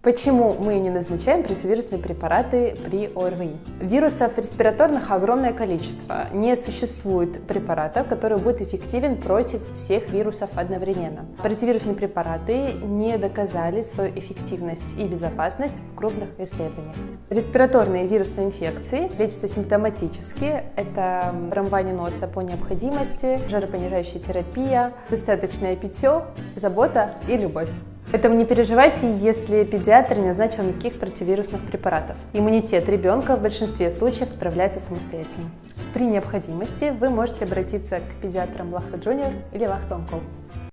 Почему мы не назначаем противовирусные препараты при ОРВИ? Вирусов респираторных огромное количество. Не существует препарата, который будет эффективен против всех вирусов одновременно. Противовирусные препараты не доказали свою эффективность и безопасность в крупных исследованиях. Респираторные вирусные инфекции лечатся симптоматически. Это промывание носа по необходимости, жаропонижающая терапия, достаточное питье, забота и любовь. Поэтому не переживайте, если педиатр не назначил никаких противовирусных препаратов. Иммунитет ребенка в большинстве случаев справляется самостоятельно. При необходимости вы можете обратиться к педиатрам Лахта Джуниор или Лахта Онкол.